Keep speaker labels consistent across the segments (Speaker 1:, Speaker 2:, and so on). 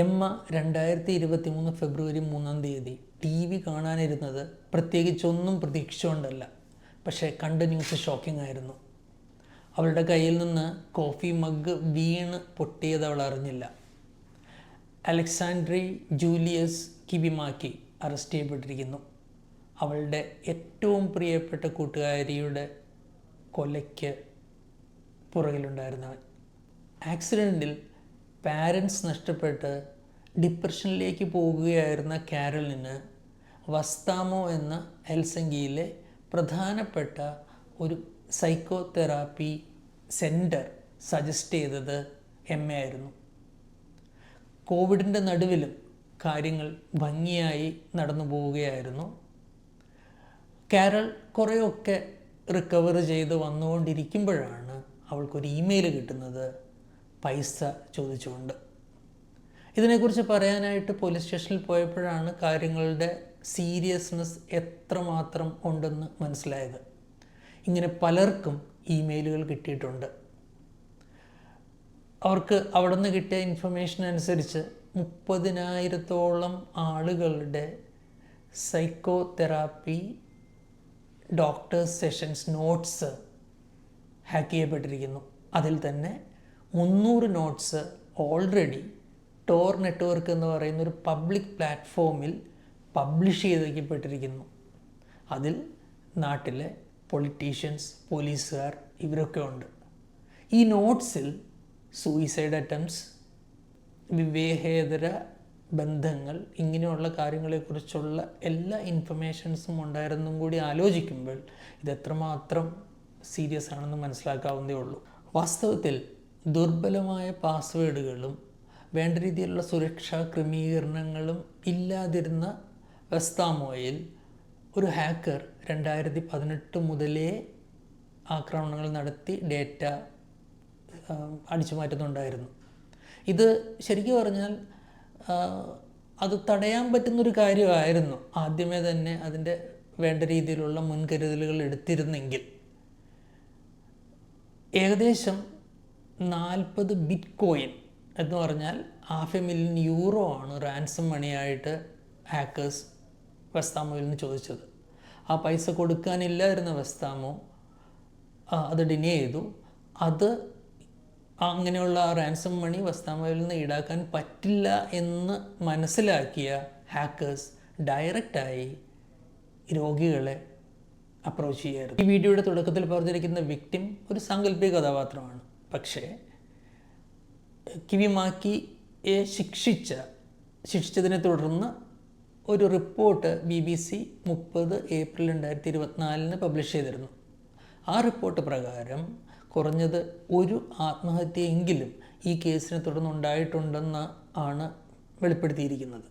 Speaker 1: Emma 2023 ഫെബ്രുവരി 3-ാം തീയതി TV കാണാനിരുന്നത് പ്രത്യേകിച്ചൊന്നും പ്രതീക്ഷിച്ചുകൊണ്ടല്ല. പക്ഷേ കണ്ട ന്യൂസ് ഷോക്കിംഗ് ആയിരുന്നു. അവളുടെ കയ്യിൽ നിന്ന് കോഫി മഗ് വീണ് പൊട്ടിയത് അവൾ അറിഞ്ഞില്ല. അലക്സാൻഡ്രി ജൂലിയസ് കിവിമാക്കി അറസ്റ്റ് ചെയ്യപ്പെട്ടിരിക്കുന്നു. അവളുടെ ഏറ്റവും പ്രിയപ്പെട്ട കൂട്ടുകാരിയുടെ കൊലയ്ക്ക് പുറകിലുണ്ടായിരുന്നവൻ. ആക്സിഡൻറ്റിൽ പാരൻസ് നഷ്ടപ്പെട്ട് ഡിപ്രഷനിലേക്ക് പോകുകയായിരുന്ന കാരലിന് വസ്താമോ എന്ന ഹെൽസിങ്കിയിലെ പ്രധാനപ്പെട്ട ഒരു സൈക്കോ തെറാപ്പി സെൻറ്റർ സജസ്റ്റ് ചെയ്തത് എമ്മയായിരുന്നു. കോവിഡിൻ്റെ നടുവിലും കാര്യങ്ങൾ ഭംഗിയായി നടന്നു പോവുകയായിരുന്നു. കാരൽ കുറേയൊക്കെ റിക്കവർ ചെയ്ത് വന്നുകൊണ്ടിരിക്കുമ്പോഴാണ് അവൾക്കൊരു ഇമെയിൽ കിട്ടുന്നത് പൈസ ചോദിച്ചുകൊണ്ട്. ഇതിനെക്കുറിച്ച് പറയാനായിട്ട് പോലീസ് സ്റ്റേഷനിൽ പോയപ്പോഴാണ് കാര്യങ്ങളുടെ സീരിയസ്നെസ് എത്രമാത്രം ഉണ്ടെന്ന് മനസ്സിലായത്. ഇങ്ങനെ പലർക്കും ഇമെയിലുകൾ കിട്ടിയിട്ടുണ്ട്. അവർക്ക് അവിടെ നിന്ന് കിട്ടിയ ഇൻഫർമേഷൻ അനുസരിച്ച് 30,000-ഓളം ആളുകളുടെ psycho therapy doctors sessions notes hack ചെയ്യപ്പെട്ടിരിക്കുന്നു. അതിൽ തന്നെ 300 നോട്ട്സ് ഓൾറെഡി ടോർ നെറ്റ്വർക്ക് എന്ന് പറയുന്ന ഒരു പബ്ലിക് പ്ലാറ്റ്ഫോമിൽ പബ്ലിഷ് ചെയ്തിരിക്കപ്പെട്ടിരിക്കുന്നു. അതിൽ നാട്ടിലെ പൊളിറ്റീഷ്യൻസ്, പോലീസുകാർ ഇവരൊക്കെ ഉണ്ട്. ഈ നോട്ട്സിൽ സൂയിസൈഡ് അറ്റംപ്റ്റ്സ്, വിവേകേതര ബന്ധങ്ങൾ, ഇങ്ങനെയുള്ള കാര്യങ്ങളെക്കുറിച്ചുള്ള എല്ലാ ഇൻഫർമേഷൻസും ഉണ്ടായിരുന്നും കൂടി ആലോചിക്കുമ്പോൾ ഇതെത്രമാത്രം സീരിയസ് ആണെന്ന് മനസ്സിലാക്കാവുന്നതേ ഉള്ളൂ. വാസ്തവത്തിൽ ദുർബലമായ പാസ്വേഡുകളും വേണ്ട രീതിയിലുള്ള സുരക്ഷാ ക്രമീകരണങ്ങളും ഇല്ലാതിരുന്ന വെസ്താമോയിൽ ഒരു ഹാക്കർ 2018 മുതലേ ആക്രമണങ്ങൾ നടത്തി ഡേറ്റ അടിച്ചു മാറ്റുന്നുണ്ടായിരുന്നു. ഇത് ശരിക്കും പറഞ്ഞാൽ അത് തടയാൻ പറ്റുന്നൊരു കാര്യമായിരുന്നു. ആദ്യമേ തന്നെ അതിൻ്റെ വേണ്ട രീതിയിലുള്ള മുൻകരുതലുകൾ എടുത്തിരുന്നെങ്കിൽ. ഏകദേശം 40 ബിറ്റ്കോയിൻ എന്ന് പറഞ്ഞാൽ €500,000 ആണ് റാൻസം മണിയായിട്ട് ഹാക്കേഴ്സ് വെസ്താമോയിൽ നിന്ന് ചോദിച്ചത്. ആ പൈസ കൊടുക്കാനില്ലായിരുന്ന വെസ്താമോ അത് ഡിനേ ചെയ്തു. അത് അങ്ങനെയുള്ള റാൻസം മണി വെസ്താമോയിൽ നിന്ന് ഈടാക്കാൻ പറ്റില്ല എന്ന് മനസ്സിലാക്കിയ ഹാക്കേഴ്സ് ഡയറക്റ്റായി രോഗികളെ അപ്രോച്ച് ചെയ്യായിരുന്നു. ഈ വീഡിയോയുടെ തുടക്കത്തിൽ പറഞ്ഞിരിക്കുന്ന വിക്ടിം ഒരു സാങ്കല്പിക കഥാപാത്രമാണ്. പക്ഷേ കിവിമാക്കിയെ ശിക്ഷിച്ചതിനെ തുടർന്ന് ഒരു റിപ്പോർട്ട് BBC 30 ഏപ്രിൽ 2024 പബ്ലിഷ് ചെയ്തിരുന്നു. ആ റിപ്പോർട്ട് പ്രകാരം കുറഞ്ഞത് ഒരു ആത്മഹത്യയെങ്കിലും ഈ കേസിനെ തുടർന്നുണ്ടായിട്ടുണ്ടെന്ന് ആണ് വെളിപ്പെടുത്തിയിരിക്കുന്നത്.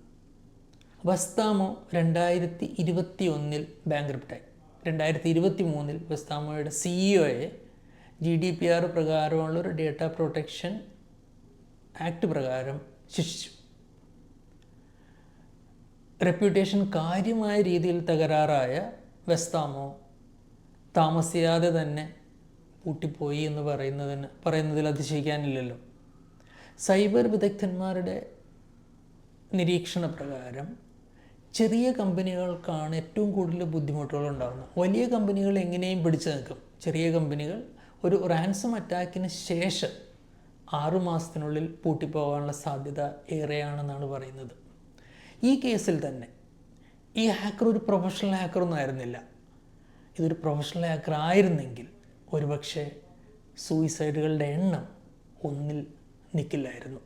Speaker 1: വെസ്താമോ 2021 ബാങ്ക്രപ്റ്റായി. 2023 വെസ്താമോയുടെ CEOയെ GDPR പ്രകാരമുള്ളൊരു ഡേറ്റ പ്രൊട്ടക്ഷൻ ആക്ട് പ്രകാരം ശിക്ഷിച്ചു. റെപ്യൂട്ടേഷൻ കാര്യമായ രീതിയിൽ തകരാറായ വെസ്താമോ താമസിയാതെ തന്നെ പൂട്ടിപ്പോയി എന്ന് പറയുന്നതിൽ അതിശയിക്കാനില്ലല്ലോ. സൈബർ വിദഗ്ധന്മാരുടെ നിരീക്ഷണ പ്രകാരം ചെറിയ കമ്പനികൾക്കാണ് ഏറ്റവും കൂടുതൽ ബുദ്ധിമുട്ടുകൾ ഉണ്ടാകുന്നത്. വലിയ കമ്പനികൾ എങ്ങനെയും പിടിച്ചു നിൽക്കും. ചെറിയ കമ്പനികൾ ഒരു റാൻസം അറ്റാക്കിന് ശേഷം 6 മാസത്തിനുള്ളിൽ പൂട്ടിപ്പോകാനുള്ള സാധ്യത ഏറെയാണെന്നാണ് പറയുന്നത്. ഈ കേസിൽ തന്നെ ഈ ഹാക്കർ ഒരു പ്രൊഫഷണൽ ഹാക്കറൊന്നും ആയിരുന്നില്ല. ഇതൊരു പ്രൊഫഷണൽ ഹാക്കർ ആയിരുന്നെങ്കിൽ ഒരുപക്ഷെ സൂയിസൈഡുകളുടെ എണ്ണം 1-ൽ നിൽക്കില്ലായിരുന്നു.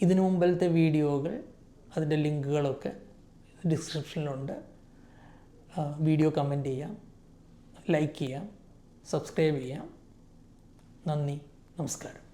Speaker 1: ഇതിനു മുമ്പിലത്തെ വീഡിയോകൾ, അതിൻ്റെ ലിങ്കുകളൊക്കെ ഡിസ്ക്രിപ്ഷനിലുണ്ട്. വീഡിയോ കമൻറ്റ് ചെയ്യാം, ലൈക്ക് ചെയ്യാം, സബ്സ്ക്രൈബ് ചെയ്യാം. നന്ദി, നമസ്കാരം.